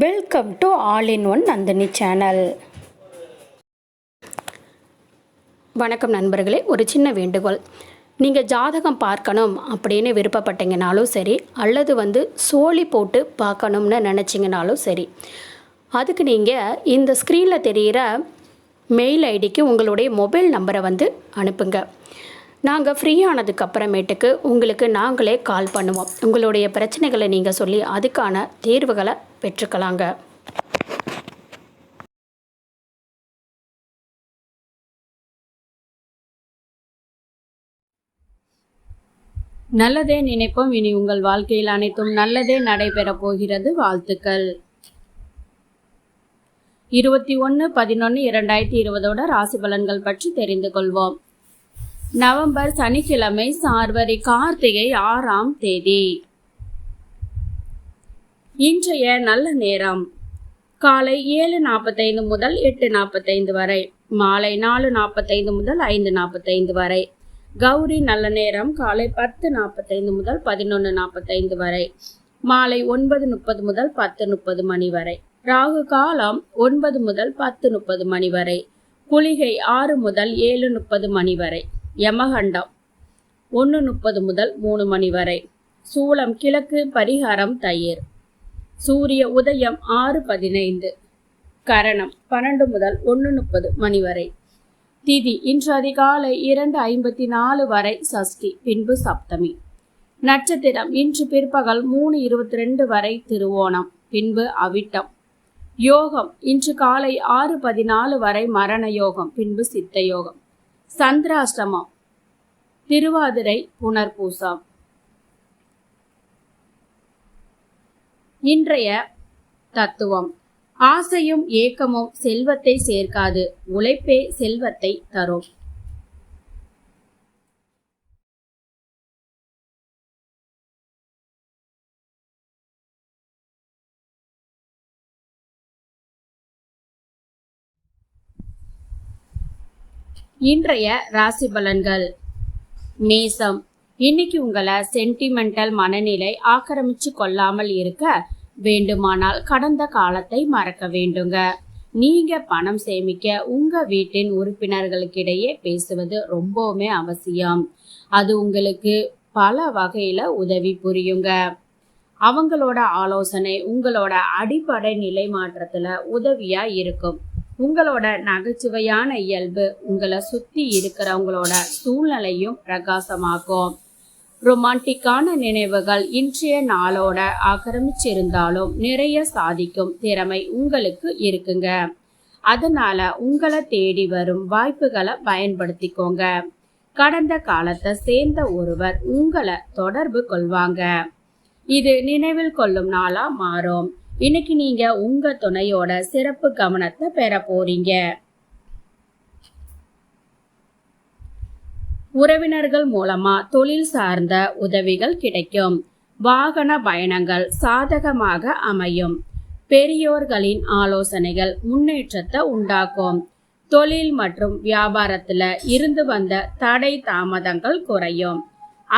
Welcome to all in one Nandini channel. வணக்கம் நண்பர்களே. ஒரு சின்ன வேண்டுகோள், நீங்கள் ஜாதகம் பார்க்கணும் அப்படின்னு விருப்பப்பட்டீங்கனாலும் சரி, அல்லது சோழி போட்டு பார்க்கணும்னு நினச்சிங்கனாலும் சரி, அதுக்கு நீங்கள் இந்த ஸ்க்ரீனில் தெரிகிற மெயில் ஐடிக்கு உங்களுடைய மொபைல் நம்பரை அனுப்புங்க. நாங்கள் ஃப்ரீ ஆனதுக்கப்புறமேட்டுக்கு உங்களுக்கு நாங்களே கால் பண்ணுவோம். உங்களுடைய பிரச்சனைகளை நீங்கள் சொல்லி அதுக்கான தீர்வுகளை பெற்றுக்கலாங்க. நல்லதே நினைப்போம். இனி உங்கள் வாழ்க்கையில் அனைத்தும் நல்லதே நடைபெறப் போகிறது. வாழ்த்துக்கள். 21/11/2020 ராசி பலன்கள் பற்றி தெரிந்து கொள்வோம். நவம்பர் சனிக்கிழமை, சார்வரி கார்த்திகை 6ஆம் தேதி. இன்றைய நல்ல நேரம் காலை 7:45 முதல் 8:45 வரை, மாலை 4:45 முதல் 5:45 வரை. கௌரி நல்ல நேரம் காலை 10:45 முதல் 11:45 வரை, மாலை 9:30 முதல் 10:30 மணி வரை. ராகு காலம் 9 முதல் 10:30 மணி வரை. குளிகை 6 முதல் 7:30 மணி வரை. யமகண்டம் 1:30 முதல் 3 மணி வரை. சூலம் கிழக்கு, பரிகாரம் தயிர். சூரிய உதயம் 6:15. கரணம் 12 முதல் 1:30 மணி வரை. திதி இன்று அதிகாலை 2:54 வரை சஷ்டி, பின்பு சப்தமி. நட்சத்திரம் இன்று பிற்பகல் 3:22 வரை திருவோணம், பின்பு அவிட்டம். யோகம் இன்று காலை 6:14 வரை மரண யோகம், பின்பு சித்த யோகம். சந்திராஷ்டமம் திருவாதிரை, புனர்பூசம். இன்றைய தத்துவம்: ஆசையும் ஏக்கமும் செல்வத்தை சேர்க்காது, உழைப்பே செல்வத்தை தரும். இன்றைய ராசி பலன்கள். மேசம், இன்னைக்கு உங்களை சென்டிமெண்டல் மனநிலை ஆக்கிரமிச்சு கொள்ளாமல் இருக்க வேண்டுமானால் கடந்த காலத்தை மறக்க வேண்டுங்க. நீங்க பணம் சேமிக்க உங்க வீட்டின் உறுப்பினர்களுக்கிடையே பேசுவது ரொம்பவுமே அவசியம். அது உங்களுக்கு பல வகையில உதவி புரியுங்க. அவங்களோட ஆலோசனை உங்களோட அடிப்படை நிலை மாற்றத்துல உதவியா இருக்கும். உங்களோட நகைச்சுவையான இயல்பு உங்களை சுத்தி இருக்கிறவங்களோட சூழ்நிலையும் பிரகாசமாக்கும். ரொமான்டிக்கான நினைவுகள் இன்றைய நாளோட ஆக்கிரமிச்சிருந்தாலும் நிறைய சாதிக்கும் திறமை உங்களுக்கு இருக்குங்க. அதனால உங்களை தேடி வரும் வாய்ப்புகளை பயன்படுத்திக்கோங்க. கடந்த காலத்தை சேர்ந்த ஒருவர் உங்களை தொடர்பு கொள்வாங்க. இது நினைவில் கொள்ளும் நாளா மாறும். இன்னைக்கு நீங்க உங்க துணையோட சிறப்பு கவனத்தை பெற போறீங்க. உறவினர்கள் மூலமா தொழில் சார்ந்த உதவிகள் கிடைக்கும். வாகன பயணங்கள் சாதகமாக அமையும். பெரியோர்களின் ஆலோசனைகள் முன்னேற்றத்தை உண்டாக்கும். தொழில் மற்றும் வியாபாரத்துல இருந்து வந்த தடை தாமதங்கள் குறையும்.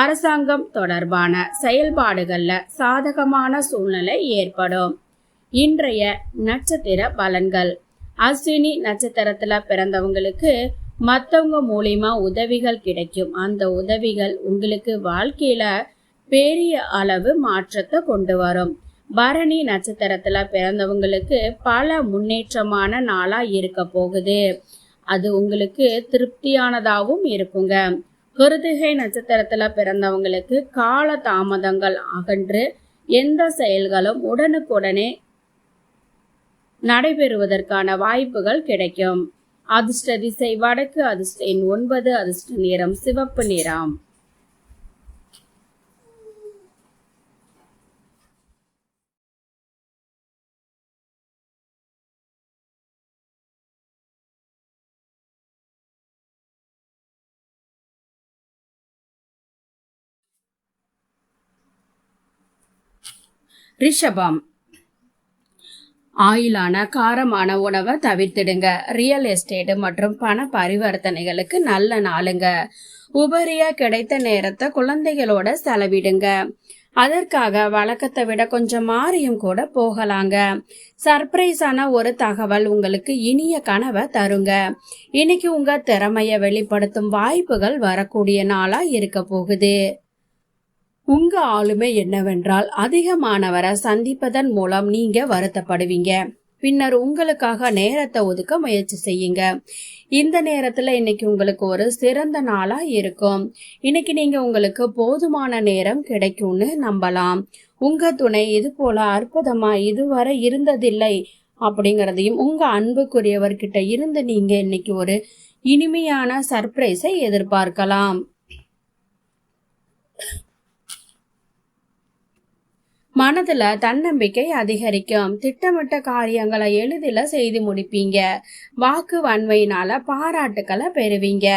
அரசாங்கம் தொடர்பான செயல்பாடுகள்ல சாதகமான சூழ்நிலை ஏற்படும். இன்றைய நட்சத்திர பலன்கள். அஸ்வினி நட்சத்திரத்துல பிறந்தவங்களுக்கு மற்றவங்க மூலியமா உதவிகள் கிடைக்கும். அந்த உதவிகள் உங்களுக்கு வாழ்க்கையில பெரிய அளவு மாற்றத்தை கொண்டு வரும். பரணி நட்சத்திரத்துல பிறந்தவங்களுக்கு பல முன்னேற்றமான நாளா இருக்க போகுது. அது உங்களுக்கு திருப்தியானதாகவும் இருக்குங்க. கிருத்திகை நட்சத்திரத்துல பிறந்தவங்களுக்கு கால தாமதங்கள் அகன்று எந்த செயல்களும் உடனுக்குடனே நடைபெறுவதற்கான வாய்ப்புகள் கிடைக்கும். அதிர்ஷ்ட திசை வடக்கு, அதிர்ஷ்ட எண் 9, அதிர்ஷ்ட நிறம் சிவப்பு நிறம். ரிஷபம், ஆயிலான காரமான உணவை தவிர்த்திடுங்க. ரியல் எஸ்டேட் மற்றும் பண பரிவர்த்தனைகளுக்கு நல்ல நாளுங்க. உபரியா கிடைத்த நேரத்தை குழந்தைகளோட செலவிடுங்க. அதற்காக வழக்கத்தை விட கொஞ்சம் மாறியும் கூட போகலாங்க. சர்ப்ரைஸான ஒரு தகவல் உங்களுக்கு இனிய கனவை தருங்க. இன்னைக்கு உங்க திறமைய வெளிப்படுத்தும் வாய்ப்புகள் வரக்கூடிய நாளா இருக்க போகுது. உங்க ஆளுமை என்னவென்றால் அதிகமானவரை சந்திப்பதன் மூலம் நீங்க வருத்தப்படுவீங்க. பின்னர் உங்களுக்காக நேரத்தை ஒதுக்க முயற்சி செய்யுங்க. இந்த நேரத்துல இன்னைக்கு உங்களுக்கு ஒரு சிறந்த நாளா இருக்கும். இன்னைக்கு நீங்க உங்களுக்கு போதுமான நேரம் கிடைக்கும்னு நம்பலாம். உங்க துணை இது போல அற்புதமா இதுவரை இருந்ததில்லை அப்படிங்கறதையும் உங்க அன்புக்குரியவர்கிட்ட இருந்து நீங்க இன்னைக்கு ஒரு இனிமையான சர்ப்ரைஸை எதிர்பார்க்கலாம். மனதுல தன்னம்பிக்கை அதிகரிக்கும். திட்டமிட்ட காரியங்களை எளிதில செய்து முடிப்பீங்க. வாக்கு வன்மையினால பாராட்டுக்களை பெறுவீங்க.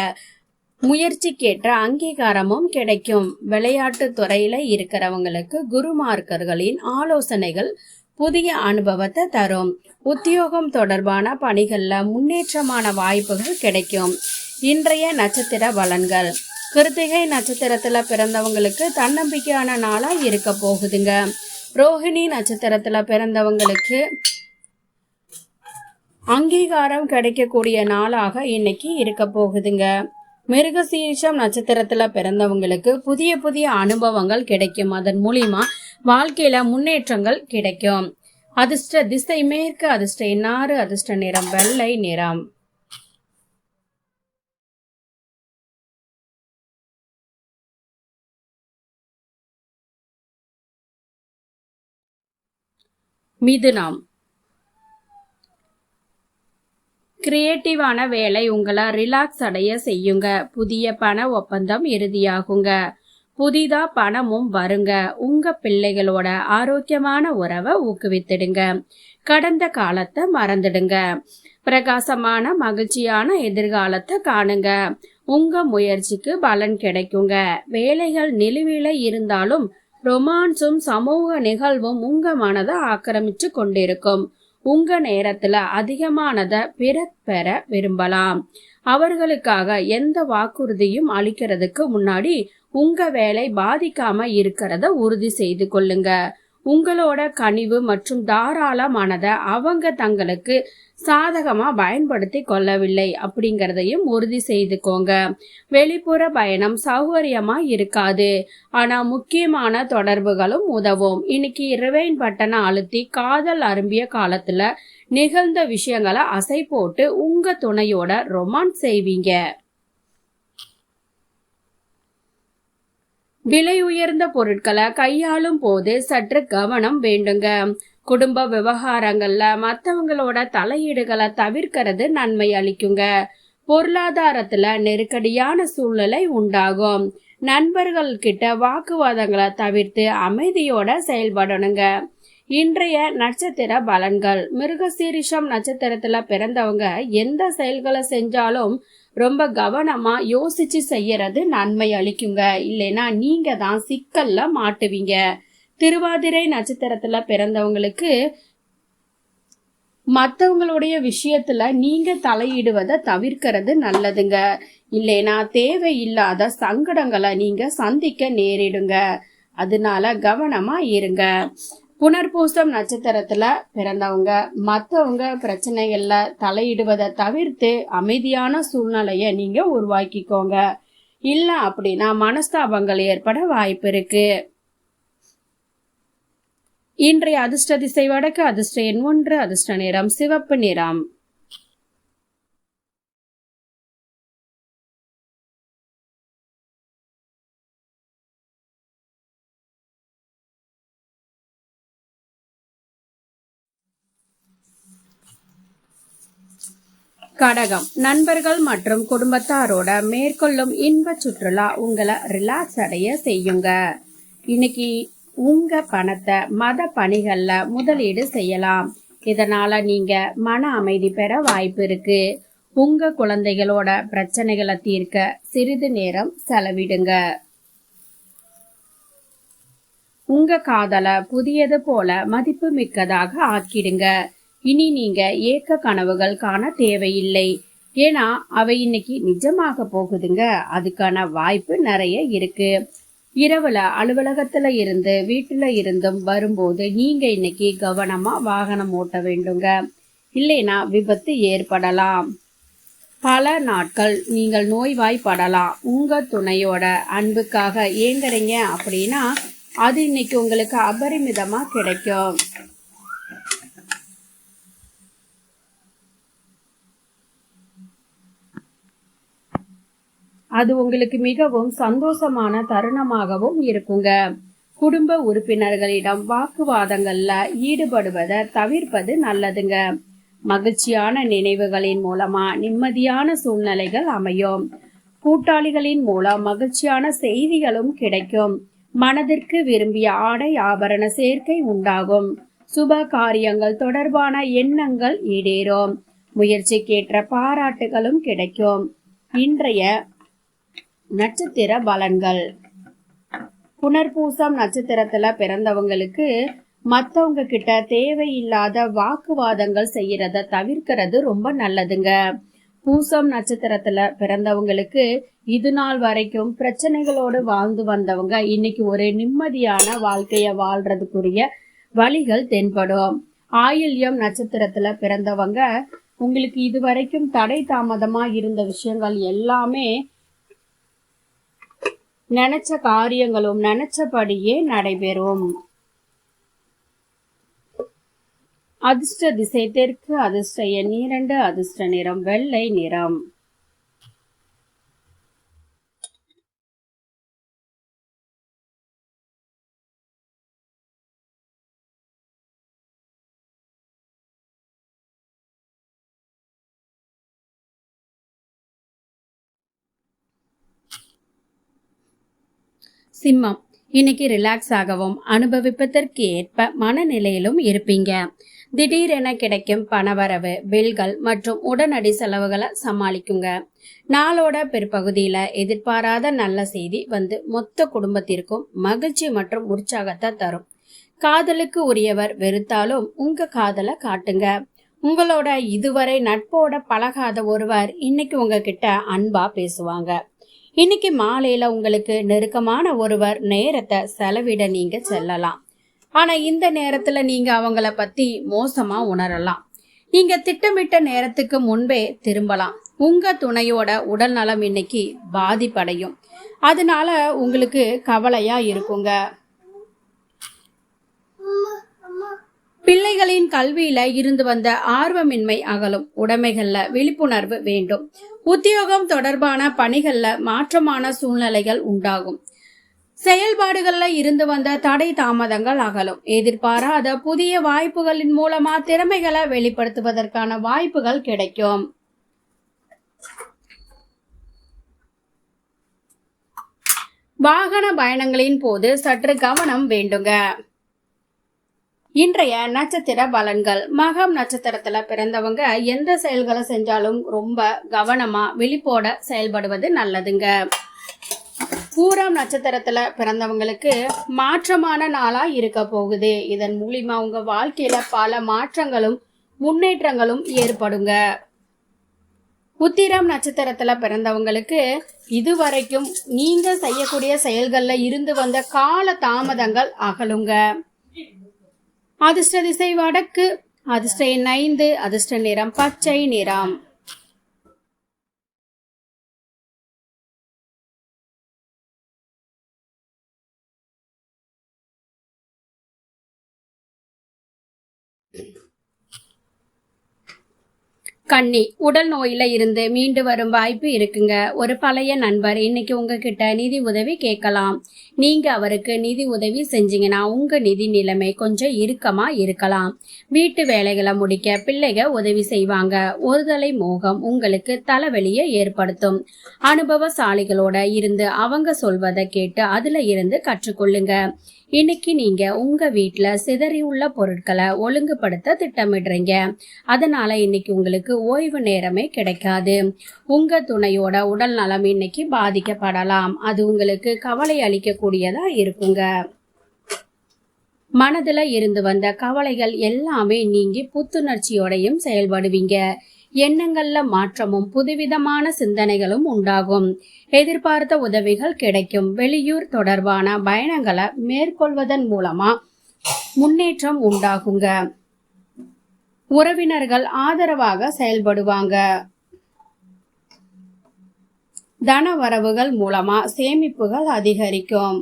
முயற்சிக்கேற்ற அங்கீகாரமும் கிடைக்கும். விளையாட்டு துறையில இருக்கிறவங்களுக்கு குருமார்க்கர்களின் ஆலோசனைகள் புதிய அனுபவத்தை தரும். உத்தியோகம் தொடர்பான பணிகள்ல முன்னேற்றமான வாய்ப்புகள் கிடைக்கும். இன்றைய நட்சத்திர பலன்கள். கிருத்திகை நட்சத்திரத்துல பிறந்தவங்களுக்கு தன்னம்பிக்கையான நாளா இருக்க போகுதுங்க. ரோஹிணி நட்சத்திரத்துல பிறந்தவங்களுக்கு அங்கீகாரம் கிடைக்கக்கூடிய நாளாக இன்னைக்கு இருக்க போகுதுங்க. மிருகசீரிஷம் நட்சத்திரத்துல பிறந்தவங்களுக்கு புதிய புதிய அனுபவங்கள் கிடைக்கும். அதன் மூலியமா வாழ்க்கையில முன்னேற்றங்கள் கிடைக்கும். அதிர்ஷ்ட திசை மேற்கு. அதிர்ஷ்ட எண்ணாறு. அதிர்ஷ்ட நிறம் வெள்ளை நிறம். மிதுனம். கிரியேட்டிவான வேலை உங்களை ரிலாக்ஸ் அடைய செய்யுங்க. புதிய பண ஒப்பந்தம் இறுதியாகுங்க. புதிதா பணமும் வருங்க. உங்க பிள்ளைகளோட ஆரோக்கியமான உறவை ஊக்குவித்திடுங்க. கடந்த காலத்தை மறந்துடுங்க. பிரகாசமான மகிழ்ச்சியான எதிர்காலத்தை காணுங்க. உங்க முயற்சிக்கு பலன் கிடைக்குங்க. வேலைகள் நிலுவையில இருந்தாலும் ரொமான்ஸும் சமூக நிகழ்வும் உங்க மனதை ஆக்கிரமிச்சு கொண்டிருக்கும். உங்க நேரத்துல அதிகமானதை பெற விரும்பலாம். அவர்களுக்காக எந்த வாக்குறுதியும் அளிக்கிறதுக்கு முன்னாடி உங்க வேலை பாதிக்காம இருக்கிறத உறுதி செய்து கொள்ளுங்க. உங்களோட கனிவு மற்றும் தாராள மனதை அவங்க தங்களுக்கு சாதகமா பயன்படுத்தி கொள்ளவில்லை அப்படிங்கறதையும் உறுதி செய்துக்கோங்க. வெளிப்புற பயணம் சௌகரியமா இருக்காது. ஆனா முக்கியமான தொடர்புகளும் உதவும். இன்னைக்கு ரிவைண்ட் பட்டனை அழுத்தி காதல் அரும்பிய காலத்துல நிகழ்ந்த விஷயங்களை அசை போட்டு உங்க துணையோட ரொமான்ஸ் செய்வீங்க. விலை உயர்ந்த பொருட்களை கையாளும் போது சற்று கவனம் வேண்டுங்க. குடும்ப விவகாரங்கள்ல மற்றவங்களோட தலையீடுகளை தவிர்க்கிறது நன்மை அளிக்குங்க. பொருளாதாரத்துல நெருக்கடியான சூழ்நிலை உண்டாகும். நண்பர்கள் கிட்ட வாக்குவாதங்களை தவிர்த்து அமைதியோட செயல்படணுங்க. இன்றைய நட்சத்திர பலன்கள். மிருகசீரிஷம் நட்சத்திரத்துல பிறந்தவங்க எந்த செயல்களை செஞ்சாலும் ரொம்ப கவனமா யோசிச்சு செய்யறது நன்மை அளிக்குங்க. இல்லைன்னா நீங்க தான் சிக்கல்ல மாட்டுவீங்க. திருவாதிரை நட்சத்திரத்துல பிறந்தவங்களுக்கு மற்றவங்களுடைய விஷயத்துல நீங்க தலையிடுவதை தவிர்க்கிறது நல்லதுங்க. இல்லைன்னா தேவையில்லாத சங்கடங்களை நீங்க சந்திக்க நேரிடுங்க. அதனால கவனமா இருங்க. புனர்பூசம் நட்சத்திரத்துல பிறந்தவங்க மற்றவங்க பிரச்சனைகள்ல தலையிடுவதை தவிர்த்து அமைதியான சூழ்நிலைய நீங்க உருவாக்கிக்கோங்க. இல்ல அப்படின்னா மனஸ்தாபங்கள் ஏற்பட வாய்ப்பு இருக்கு. இன்றைய அதிர்ஷ்ட திசை வடக்கு. அதிர்ஷ்ட எண் 1. அதிர்ஷ்ட நிறம் சிவப்பு நிறம். கடகம். நண்பர்கள் மற்றும் குடும்பத்தாரோட மேற்கொள்ளும் இன்ப சுற்றுலா உங்களை ரிலாக்ஸ் அடைய செய்யுங்க. இன்னைக்கு உங்க பணத்தை மத பணிகள்ல முதலீடு செய்யலாம். இதனால நீங்க மன அமைதி பெற வாய்ப்பு இருக்கு. உங்க குழந்தைகளோட பிரச்சனைகளை தீர்க்க சிறிது நேரம் செலவிடுங்க. உங்க காதலை புதியது போல மதிப்பு மிக்கதாக ஆக்கிடுங்க. இனி நீங்க ஏக்க கனவுகள் காண தேவையில்லை. ஏன்னா அவை இன்னைக்கு நிஜமாக போகுதுங்க. அதுக்கான வாய்ப்பு நிறைய இருக்கு. இரவுல அலுவலகத்துல இருந்து வீட்டுல இருந்தும் வரும்போது நீங்க இன்னைக்கு கவனமா வாகனம் ஓட்ட வேண்டுங்க, இல்லைனா விபத்து ஏற்படலாம். பல நாட்கள் நீங்கள் நோய்வாய்ப்படலாம். உங்க துணையோட அன்புக்காக ஏங்குறீங்க அப்படின்னா அது இன்னைக்கு உங்களுக்கு அபரிமிதமா கிடைக்கும். அது உங்களுக்கு மிகவும் சந்தோஷமான தருணமாகவும் இருக்குங்க. குடும்ப உறுப்பினர்களிடம் வாக்குவாதங்கள்ல ஈடுபடுவதை தவிர்ப்பது நல்லதுங்க. மகிழ்ச்சியான நினைவுகளின் மூலமா நிம்மதியான சூழ்நிலைகள் அமையும். கூட்டாளிகளின் மூலம் மகிழ்ச்சியான செய்திகளும் கிடைக்கும். மனதிற்கு விரும்பிய ஆடை ஆபரண சேர்க்கை உண்டாகும். சுப காரியங்கள் தொடர்பான எண்ணங்கள் ஈடேறும். முயற்சிக்கேற்ற பாராட்டுகளும் கிடைக்கும். இன்றைய நட்சத்திர பலன்கள். புனர்பூசம் நட்சத்திரத்துல பிறந்தவங்களுக்கு மத்தவங்க கிட்ட தேவையில்லாத வாக்குவாதங்கள் செய்யறத தவிர்க்கிறது ரொம்ப நல்லதுங்க. பூசம் நட்சத்திரத்துல பிறந்தவங்களுக்கு இது நாள் வரைக்கும் பிரச்சனைகளோடு வாழ்ந்து வந்தவங்க இன்னைக்கு ஒரு நிம்மதியான வாழ்க்கைய வாழ்றதுக்குரிய வழிகள் தென்படும். ஆயில்யம் நட்சத்திரத்துல பிறந்தவங்க உங்களுக்கு இதுவரைக்கும் தடை தாமதமா இருந்த விஷயங்கள் எல்லாமே நினைச்ச காரியங்களும் நினைச்சபடியே நடைபெறும். அதிர்ஷ்ட திசை தெற்கு, அதிர்ஷ்ட எண் 2, அதிர்ஷ்ட நிறம் வெள்ளை நிறம். சிம்மம், இன்னைக்கு ரிலாக்ஸ் ஆகவும் அனுபவிப்பதற்கு ஏற்ப மனநிலையிலும் இருப்பீங்க. திடீரென கிடைக்கும் பணவரவு, பில்கள் மற்றும் உடனடி செலவுகளை சமாளிக்குங்க. நாளோட பிற்பகுதியில எதிர்பாராத நல்ல செய்தி வந்து மொத்த குடும்பத்திற்கும் மகிழ்ச்சி மற்றும் உற்சாகத்தை தரும். காதலுக்கு உரியவர் வெறுத்தாலும் உங்க காதலை காட்டுங்க. உங்களோட இதுவரை நட்போட பழகாத ஒருவர் இன்னைக்கு உங்ககிட்ட அன்பா பேசுவாங்க. இன்னைக்கு மாலையில உங்களுக்கு நெருக்கமான ஒருவர் நேரத்தை செலவிட நீங்க செல்லலாம். ஆனா இந்த நேரத்துல நீங்க அவங்கள பத்தி மோசமா உணரலாம். நீங்க திட்டமிட்ட நேரத்துக்கு முன்பே திரும்பலாம். உங்க துணையோட உடல் நலம் இன்னைக்கு பாதிப்படையும். அதனால உங்களுக்கு கவலையா இருக்குங்க. பிள்ளைகளின் கல்வியில இருந்து வந்த ஆர்வமின்மை அகலும். உடைமைகள்ல விழிப்புணர்வு வேண்டும். உத்தியோகம் தொடர்பான பணிகள்ல மாற்றமான சூழ்நிலைகள் உண்டாகும். செயல்பாடுகள்ல இருந்து வந்த தடை தாமதங்கள் அகலும். எதிர்பாராத புதிய வாய்ப்புகளின் மூலமா திறமைகளை வெளிப்படுத்துவதற்கான வாய்ப்புகள் கிடைக்கும். வாகன பயணங்களின் போது சற்று கவனம் வேண்டுங்க. இன்றைய நட்சத்திர பலன்கள். மகம் நட்சத்திரத்துல பிறந்தவங்க எந்த செயல்களை செஞ்சாலும் ரொம்ப கவனமா விழிப்போட செயல்படுவது நல்லதுங்க. பூரம் நட்சத்திரத்துல பிறந்தவங்களுக்கு மாற்றமான நாளா இருக்க போகுது. இதன் மூலியமா உங்க வாழ்க்கையில பல மாற்றங்களும் முன்னேற்றங்களும் ஏற்படுங்க. உத்திரம் நட்சத்திரத்துல பிறந்தவங்களுக்கு இதுவரைக்கும் நீங்க செய்யக்கூடிய செயல்கள்ல இருந்து வந்த கால தாமதங்கள் அகலுங்க. அதிர்ஷ்ட திசை வடக்கு, அதிர்ஷ்ட எண் 5, அதிர்ஷ்ட நிறம் பச்சை நிறம். கன்னி, உடல் நோயில இருந்து மீண்டு வரும் வாய்ப்பு இருக்குங்க. ஒரு பழைய நண்பர் இன்னைக்கு உங்ககிட்ட நிதி உதவி கேட்கலாம். நீங்க அவருக்கு நிதி உதவி செஞ்சீங்கன்னா உங்க நிதி நிலைமை கொஞ்சம் இறுக்கமா இருக்கலாம். வீட்டு வேலைகளை முடிக்க பிள்ளைக உதவி செய்வாங்க. ஒருதலை மோகம் உங்களுக்கு தலைவலியை ஏற்படுத்தும். அனுபவசாலிகளோட இருந்து அவங்க சொல்வதை கேட்டு அதுல இருந்து கற்றுக்கொள்ளுங்க. இன்னைக்கு நீங்க உங்க வீட்டுல சிதறியுள்ள பொருட்களை ஒழுங்குபடுத்த திட்டமிடுறீங்க. அதனால இன்னைக்கு உங்களுக்கு ஓய்வு நேரமே கிடைக்காது. உங்க துணையோட உடல் நலம் இன்னைக்கு பாதிக்கப்படலாம். அது உங்களுக்கு கவலை அளிக்க கூடியதா இருக்குங்க. மனதுல இருந்து வந்த கவலைகள் எல்லாமே நீங்கி புத்துணர்ச்சியோடையும் செயல்படுவீங்க. எண்ணங்கள்ல மாற்றமும் புதுவிதமான சிந்தனைகளும் உண்டாகும். எதிர்பார்த்த உதவிகள் கிடைக்கும். வெளியூர் தொடர்பான பயணங்களை மேற்கொள்வதன் மூலமா முன்னேற்றம் உண்டாகுங்க. உறவினர்கள் ஆதரவாக செயல்படுவாங்க. தன வரவுகள் மூலமா சேமிப்புகள் அதிகரிக்கும்.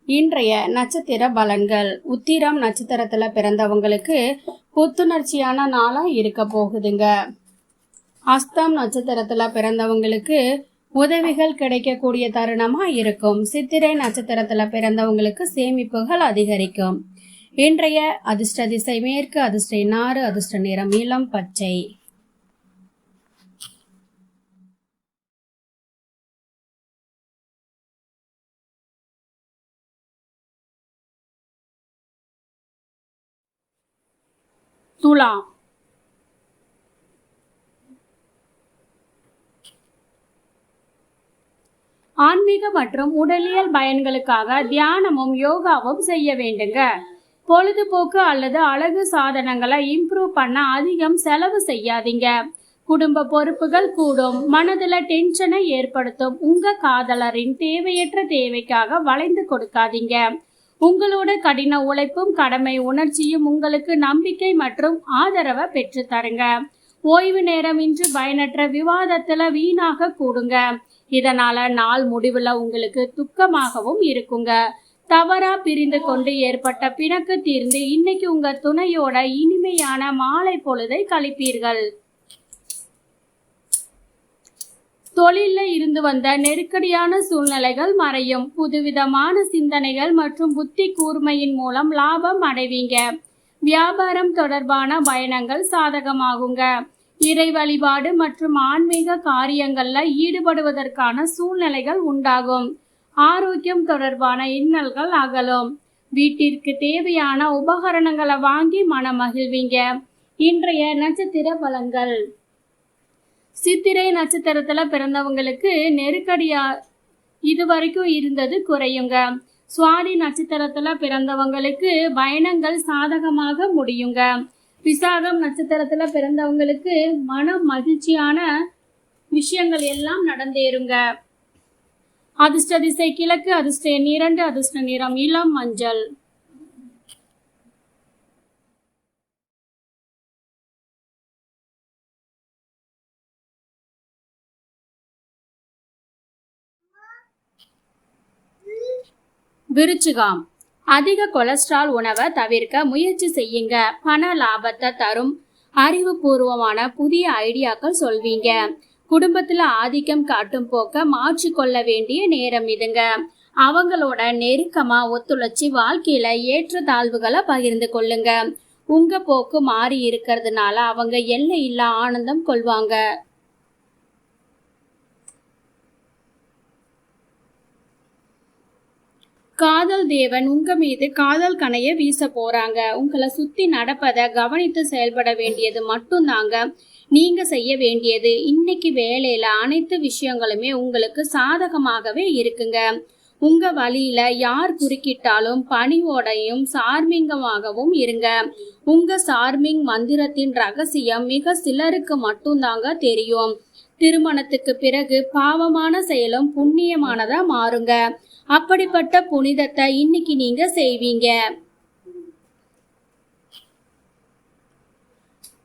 இன்றைய நட்சத்திர பலன்கள். உத்திரம் நட்சத்திரத்துல பிறந்தவங்களுக்கு புத்துணர்ச்சியான நாளா இருக்க போகுதுங்க. அஸ்தம் நட்சத்திரத்துல பிறந்தவங்களுக்கு உதவிகள் கிடைக்கக்கூடிய தருணமா இருக்கும். சித்திரை நட்சத்திரத்துல பிறந்தவங்களுக்கு சேமிப்புகள் அதிகரிக்கும். இன்றைய அதிர்ஷ்ட திசை மேற்கு, அதிர்ஷ்ட நாறு, அதிர்ஷ்ட நிறம் இளம் பச்சை. துலாம். ஆன்மீக மற்றும் உடலியல் பயன்களுக்காக தியானமும் யோகாவும் செய்ய வேண்டுங்க. பொழுதுபோக்கு அல்லது அழகு சாதனங்களை இம்ப்ரூவ் பண்ண அதிகம் செலவு செய்யாதீங்க. குடும்ப பொறுப்புகள் கூடும். மனதுல டென்ஷனை ஏற்படுத்தும். உங்க காதலரின் தேவையற்ற தேவைக்காக வளைந்து கொடுக்காதீங்க. உங்களோட கடின உழைப்பும் கடமை உணர்ச்சியும் உங்களுக்கு நம்பிக்கை மற்றும் ஆதரவை பெற்று தருங்க. ஓய்வு நேரம் இன்று பயனற்ற விவாதத்துல வீணாக கூடுங்க. இதனால நாள் முடிவுல உங்களுக்கு துக்கமாகவும் இருக்குங்க. தவறா பிரிந்து கொண்டு ஏற்பட்ட பிணக்கு தீர்ந்து இன்னைக்கு உங்க துணையோட இனிமையான மாலை பொழுதை கழிப்பீர்கள். தொழில இருந்து வந்த நெருக்கடியான சூழ்நிலைகள் மறையும். புதுவிதமான சிந்தனைகள் மற்றும் புத்தி கூர்மையின் மூலம் லாபம் அடைவீங்க. வியாபாரம் தொடர்பான பயணங்கள் சாதகமாகுங்க. இறை வழிபாடு மற்றும் ஆன்மீக காரியங்கள்ல ஈடுபடுவதற்கான சூழ்நிலைகள் உண்டாகும். ஆரோக்கியம் தொடர்பான இன்னல்கள் அகலும். வீட்டிற்கு தேவையான உபகரணங்களை வாங்கி மனமகிழ்வீங்க. இன்றைய நட்சத்திர பலன்கள். சித்திரை நட்சத்திரத்துல பிறந்தவங்களுக்கு நெருக்கடியா இதுவரைக்கும் இருந்தது குறையுங்க. சுவாதி நட்சத்திரத்துல பிறந்தவங்களுக்கு பயணங்கள் சாதகமாக முடியுங்க. விசாகம் நட்சத்திரத்துல பிறந்தவங்களுக்கு மன மகிழ்ச்சியான விஷயங்கள் எல்லாம் நடந்தேறுங்க. அதிர்ஷ்ட திசை கிழக்கு, அதிர்ஷ்ட எண் 2, அதிர்ஷ்ட நிறம் இளம் மஞ்சள். விருச்சிகம். அதிக கொலஸ்ட்ரால் உணவை தவிர்க்க முயற்சி செய்யுங்க. பண லாபத்தை தரும் அறிவுபூர்வமான புதிய ஐடியாக்கள் சொல்வீங்க. குடும்பத்துல ஆதிக்கம் காட்டும் போக்க மாற்றிக்கொள்ள வேண்டிய நேரம் இதுங்க. அவங்களோட நெருக்கமா ஒத்துழைச்சி வாழ்க்கையில ஏற்ற தாழ்வுகளை பகிர்ந்து கொள்ளுங்க. உங்க போக்கு மாறி இருக்கிறதுனால அவங்க எல்லையில்லா ஆனந்தம் கொள்வாங்க. காதல் தேவன் உங்க மீது காதல் கணைய வீச போறாங்க. உங்களை சுத்தி நடப்பதை கவனித்து செயல்பட வேண்டியது மட்டும்தாங்க நீங்க செய்ய வேண்டியது. இன்னைக்கு வேலையில அனைத்து விஷயங்களுமே உங்களுக்கு சாதகமாகவே இருக்குங்க. உங்க வழியில யார் குறுக்கிட்டாலும் பணிவோடையும் சார்மிங்கமாகவும் இருங்க. உங்க சார்மிங் மந்திரத்தின் ரகசியம் மிக சிலருக்கு மட்டும்தாங்க தெரியும். திருமணத்துக்கு பிறகு பாவமான செயலும் புண்ணியமானதா மாறுங்க. அப்படிப்பட்ட புனிதத்தை இன்னைக்கு நீங்க செய்வீங்க.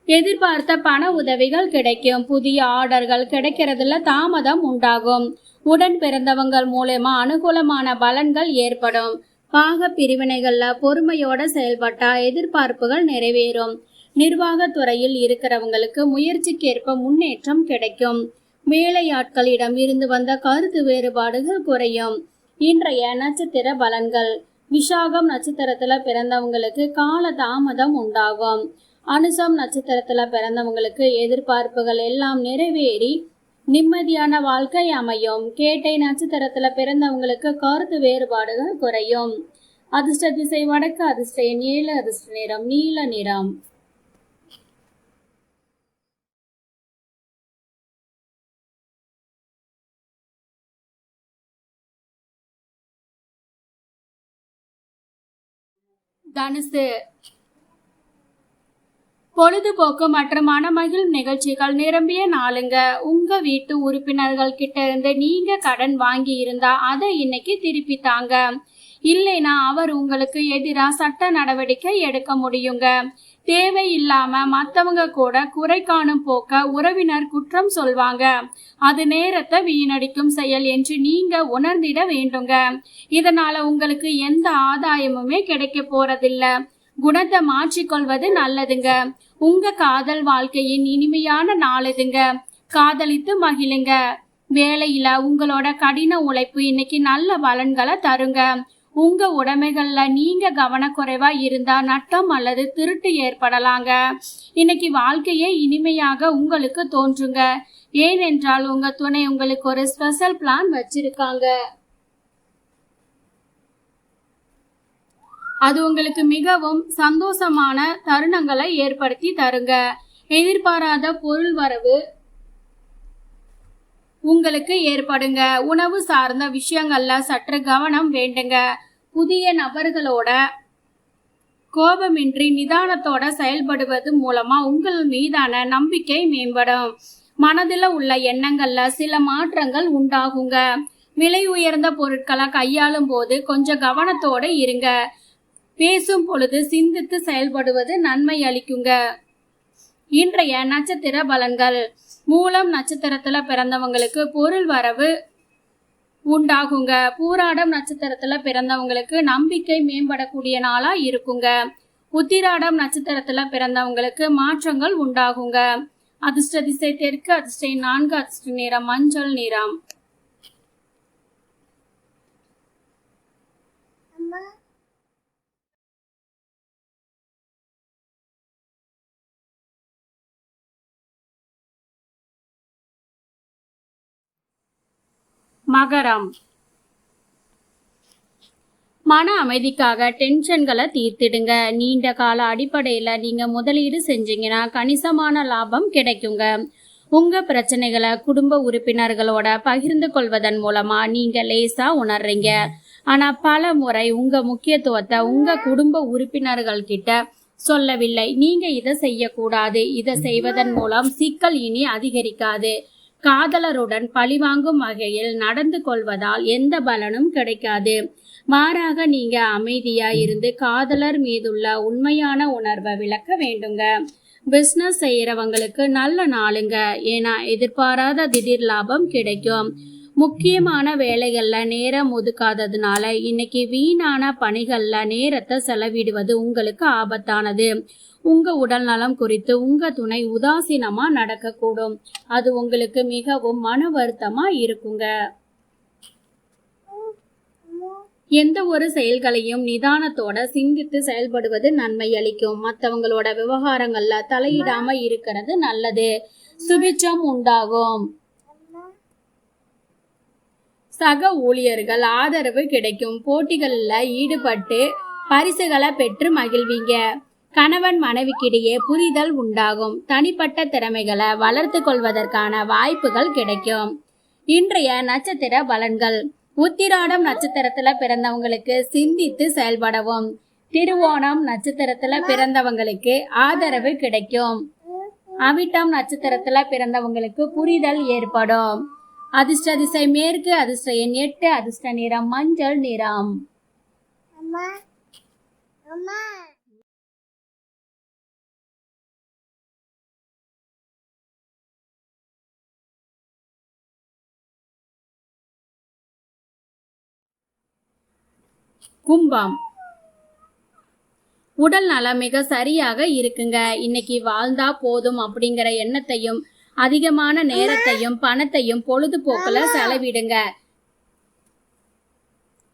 எதிர்பார்த்த பண உதவிகள் கிடைக்கும். புதிய ஆர்டர்கள் கிடைக்கிறதுல தாமதம் உண்டாகும். உடன் பிறந்தவங்கள் மூலமா அனுகூலமான பலன்கள் ஏற்படும். பாக பிரிவினைகள்ல பொறுமையோட செயல்பட்டா எதிர்பார்ப்புகள் நிறைவேறும். நிர்வாகத்துறையில் இருக்கிறவங்களுக்கு முயற்சிக்கேற்ப முன்னேற்றம் கிடைக்கும். வேலையாட்களிடம் இருந்து வந்த கருத்து வேறுபாடுகள் குறையும். இன்றைய நட்சத்திர பலன்கள். விஷாகம் நட்சத்திரத்துல பிறந்தவங்களுக்கு கால தாமதம் உண்டாகும். அனுசம் நட்சத்திரத்துல பிறந்தவங்களுக்கு எதிர்பார்ப்புகள் எல்லாம் நிறைவேறி நிம்மதியான வாழ்க்கை அமையும். கேட்டை நட்சத்திரத்துல பிறந்தவங்களுக்கு கருத்து வேறுபாடுகள் குறையும். அதிர்ஷ்ட திசை வடக்கு, அதிர்ஷ்ட எண் 7, அதிர்ஷ்ட நிறம் நீல நிறம். தனுசு. பொழுதுபோக்கு மற்றும் மனமகிழ் நிகழ்ச்சிகள் நிரம்பிய நாளுங்க. உங்க வீட்டு உறுப்பினர்கள் கிட்ட இருந்து நீங்க கடன் வாங்கி இருந்தா அதை இன்னைக்கு திருப்பி தாங்க. இல்லைனா அவர் உங்களுக்கு எதிரா சட்ட நடவடிக்கை எடுக்க முடியுங்க. தேவையில்லாம மத்தவங்க கூட குறை காணும் போக்க உறவினர் குற்றம் சொல்வாங்க. அது நேரத்தை வீணடிக்கும் செயல் என்று நீங்க உணர்ந்திட வேண்டுங்க. இதனால உங்களுக்கு எந்த ஆதாயமுமே கிடைக்க போறதில்ல. குணத்தை மாற்றிக்கொள்வது நல்லதுங்க. உங்க காதல் வாழ்க்கையின் இனிமையான நாளுதுங்க. காதலித்து மகிழுங்க. வேலையில உங்களோட கடின உழைப்பு இன்னைக்கு நல்ல பலன்களை தருங்க. உங்க உடைமைகள்ல நீங்க கவனக்குறைவா இருந்தா நட்டம் அல்லது திருட்டு ஏற்படலாங்க. இன்னைக்கு வாழ்க்கையே இனிமையாக உங்களுக்கு தோன்றுங்க. ஏனென்றால் உங்க துணை உங்களுக்கு ஒரு ஸ்பெஷல் பிளான் வச்சிருக்காங்க. அது உங்களுக்கு மிகவும் சந்தோஷமான தருணங்களை ஏற்படுத்தி தருங்க. எதிர்பாராத பொருள் வரவு உங்களுக்கு ஏற்படுங்க. உணவு சார்ந்த விஷயங்கள்ல சற்று கவனம் வேண்டுங்க. புதிய நபர்களோட கோபமின்றி நிதானத்தோட செயல்படுவது மூலமா உங்கள் மீதான நம்பிக்கை மேம்படும். மனதில் உள்ள எண்ணங்கள்ல சில மாற்றங்கள் உண்டாகுங்க. விலை உயர்ந்த பொருட்களை கையாளும் போது கொஞ்சம் கவனத்தோட இருங்க. பேசும் பொழுது சிந்தித்து செயல்படுவது நன்மை அளிக்குங்க. இன்றைய நட்சத்திர பலன்கள். மூலம் நட்சத்திரத்துல பிறந்தவங்களுக்கு பொருள் வரவு உண்டாகுங்க. பூராடம் நட்சத்திரத்துல பிறந்தவங்களுக்கு நம்பிக்கை மேம்படக்கூடிய நாளா இருக்குங்க. உத்திராடம் நட்சத்திரத்துல பிறந்தவங்களுக்கு மாற்றங்கள் உண்டாகுங்க. அதிர்ஷ்ட திசை தெற்கு, அதிர்ஷ்ட 4, அதிர்ஷ்ட நிறம் மஞ்சள் நிறம். மகரம். மன அமைதிக்காக டென்ஷன்களை தீர்த்திடுங்க. நீண்ட கால அடிப்படையில நீங்க முதலீடு செஞ்சீங்கன்னா கணிசமான லாபம் கிடைக்குங்க. உங்க பிரச்சனைகளை குடும்ப உறுப்பினர்களோட பகிர்ந்து கொள்வதன் மூலமா நீங்க லேசா உணர்றீங்க. ஆனா பல முறை உங்க முக்கியத்துவத்தை உங்க குடும்ப உறுப்பினர்கள் கிட்ட சொல்லவில்லை. நீங்க இதை செய்யக்கூடாது. இதை செய்வதன் மூலம் சிக்கல் இனி அதிகரிக்காது. காதலருடன் பழிவாங்கும் வகையில் நடந்து கொள்வதால் எந்த பலனும் கிடைக்காது. மாறாக நீங்க அமைதியா இருந்து காதலர் மீதுள்ள உண்மையான உணர்வை விளக்க வேண்டுங்க. பிசினஸ் செய்யறவங்களுக்கு நல்ல நாளுங்க. ஏன்னா எதிர்பாராத திடீர் லாபம் கிடைக்கும். முக்கியமான வேலைகள்ல நேரம் ஒதுக்காததுனால இன்னைக்கு வீணான பணிகள்ல நேரத்தை செலவிடுவது உங்களுக்கு ஆபத்தானது. உங்க உடல் நலம் குறித்து உங்க துணை உதாசீனமா நடக்கக்கூடும். அது உங்களுக்கு மிகவும் மன வருத்தமா இருக்குங்க. எந்த ஒரு செயல்களையும் நிதானத்தோட சிந்தித்து செயல்படுவது நன்மை அளிக்கும். மற்றவங்களோட விவகாரங்கள்ல தலையிடாம இருக்கிறது நல்லது. சுபிட்சம் உண்டாகும். சக ஊழியர்கள் ஆதரவு கிடைக்கும். போட்டிகள்ல ஈடுபட்டு பரிசுகளை பெற்று மகிழ்வீங்க. கணவன் மனைவிக்கிடையே புரிதல் உண்டாகும். தனிப்பட்ட திறமைகளை வளர்த்து கொள்வதற்கான வாய்ப்புகள் கிடைக்கும். இன்றைய நட்சத்திர பலன்கள். உத்திராடம் நட்சத்திரத்துல பிறந்தவங்களுக்கு சிந்தித்து செயல்படவும். திருவோணம் நட்சத்திரத்துல பிறந்தவங்களுக்கு ஆதரவு கிடைக்கும். அவிட்டம் நட்சத்திரத்துல பிறந்தவங்களுக்கு புரிதல் ஏற்படும். அதிர்ஷ்ட திசை மேற்கு, அதிர்ஷ்ட எண் 8, அதிர்ஷ்ட நிறம் மஞ்சள் நிறம். கும்பம். உடல் நலம் மிக சரியாக இருக்குங்க. இன்னைக்கு வாழ்ந்தா போதும் அப்படிங்கிற எண்ணத்தையும் அதிகமான நேரத்தையும் பணத்தையும் பொழுதுபோக்குல செலவிடுங்க.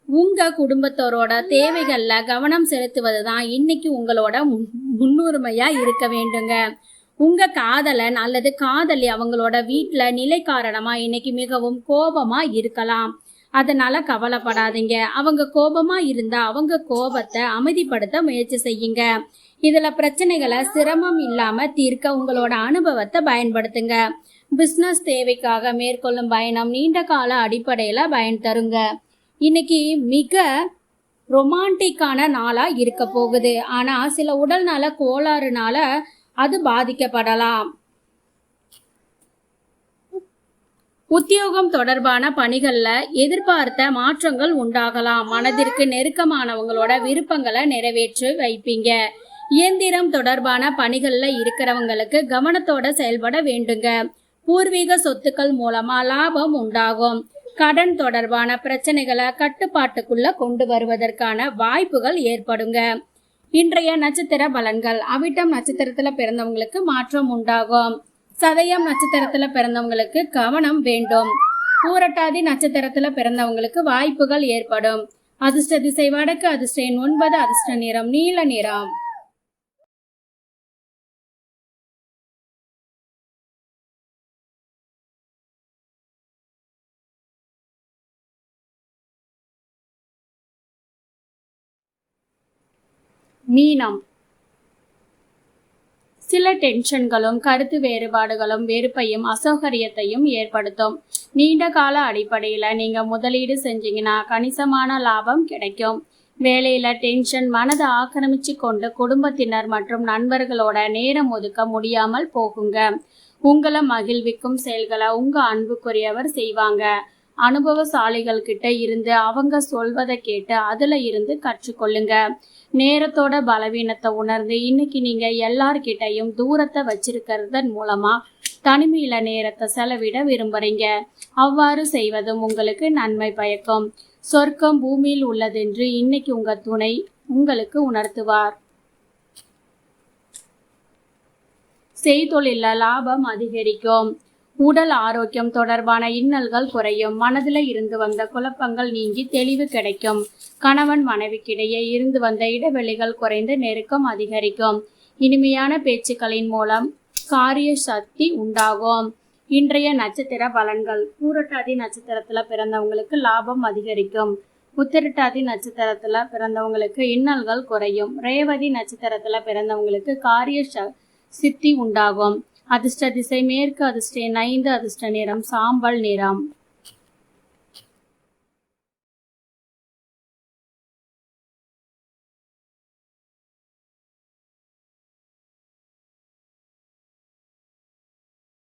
உங்க குடும்பத்தோரோட தேவைகள்ல கவனம் செலுத்துவதுதான் இன்னைக்கு உங்களோட முன்னுரிமையா இருக்க வேண்டுங்க. உங்க காதலன் அல்லது காதலி அவங்களோட வீட்டுல நிலை காரணமா இன்னைக்கு மிகவும் கோபமா இருக்கலாம். அதனால கவலைப்படாதீங்க. அவங்க கோபமா இருந்தா அவங்க கோபத்தை அமைதிப்படுத்த முயற்சி செய்யுங்க. இதுல பிரச்சனைகளை சிரமம் இல்லாம தீர்க்க உங்களோட அனுபவத்தை பயன்படுத்துங்க. பிசினஸ் தேவைக்காக மேற்கொள்ளும் பயணம் நீண்ட கால அடிப்படையில பயன் தருங்க. இன்னைக்கு மிக ரொமான்டிக்கான நாளா இருக்க போகுது. ஆனா சில உடல் நல கோளாறுனால அது பாதிக்கப்படலாம். உத்தியோகம் தொடர்பான பணிகள்ல எதிர்பார்த்த மாற்றங்கள் உண்டாகலாம். மனதிற்கு நெருக்கமானவங்களோட விருப்பங்களை நிறைவேற்றி வைப்பீங்க. இயந்திரம் தொடர்பான பணிகள்ல இருக்கிறவங்களுக்கு கவனத்தோட செயல்பட வேண்டுங்க. பூர்வீக சொத்துக்கள் மூலமா லாபம் உண்டாகும். கடன் தொடர்பான பிரச்சனைகளை கட்டுப்பாட்டுக்குள்ள கொண்டு வருவதற்கான வாய்ப்புகள் ஏற்படுங்க. இன்றைய நட்சத்திர பலன்கள். அவிட்டம் நட்சத்திரத்துல பிறந்தவங்களுக்கு மாற்றம் உண்டாகும். சதயம் நட்சத்திரத்துல பிறந்தவங்களுக்கு கவனம் வேண்டும். பூரட்டாதி நட்சத்திரத்துல பிறந்தவங்களுக்கு வாய்ப்புகள் ஏற்படும். அதிர்ஷ்ட திசை வடக்கு, அதிர்ஷ்ட எண் 9, அதிர்ஷ்ட நிறம் நீல நிறம். மீனம். சில டென்ஷன்களும் கருத்து வேறுபாடுகளும் வெறுப்பையும் அசௌகரியத்தையும் ஏற்படுத்தும். நீண்ட கால அடிப்படையில நீங்க முதலீடு செஞ்சீங்கன்னா கணிசமான லாபம் கிடைக்கும். வேலையில டென்ஷன் மனதை ஆக்கிரமிச்சு கொண்டு குடும்பத்தினர் மற்றும் நண்பர்களோட நேரம் ஒதுக்க முடியாமல் போகுங்க. உங்களை மகிழ்விக்கும் செயல்களை உங்க அன்புக்குரியவர் செய்வாங்க. அனுபவசாலிகள் கிட்ட இருந்து அவங்க சொல்வதை கேட்டு அதுல இருந்து கற்றுக்கொள்ளுங்க. நேரத்தோட பலவீனத்தை உணர்ந்து இன்னைக்கு நீங்க எல்லார்கிட்டையும் தூரத்தை வச்சிருக்கிறதன் மூலமா தனிமையில நேரத்தை செலவிட விரும்புறீங்க. அவ்வாறு செய்வதும் உங்களுக்கு நன்மை பயக்கும். சொர்க்கம் பூமியில் உள்ளதென்று இன்னைக்கு உங்க துணை உங்களுக்கு உணர்த்துவார். செய்தொழில லாபம் அதிகரிக்கும். உடல் ஆரோக்கியம் தொடர்பான இன்னல்கள் குறையும். மனதில் இருந்து வந்த குழப்பங்கள் நீங்கி தெளிவு கிடைக்கும். கணவன் மனைவிக்கிடையே இருந்து வந்த இடைவெளிகள் குறைந்து நெருக்கம் அதிகரிக்கும். இனிமையான பேச்சுக்களின் மூலம் காரிய சக்தி உண்டாகும். இன்றைய நட்சத்திர பலன்கள். பூரட்டாதி நட்சத்திரத்துல பிறந்தவங்களுக்கு லாபம் அதிகரிக்கும். உத்திரட்டாதி நட்சத்திரத்துல பிறந்தவங்களுக்கு இன்னல்கள் குறையும். ரேவதி நட்சத்திரத்துல பிறந்தவங்களுக்கு காரிய சித்தி உண்டாகும். அதிர்ஷ்ட திசை மேற்கு, அதிர்ஷ்ட எண் 5, அதிர்ஷ்ட நிறம் சாம்பல் நிறம்.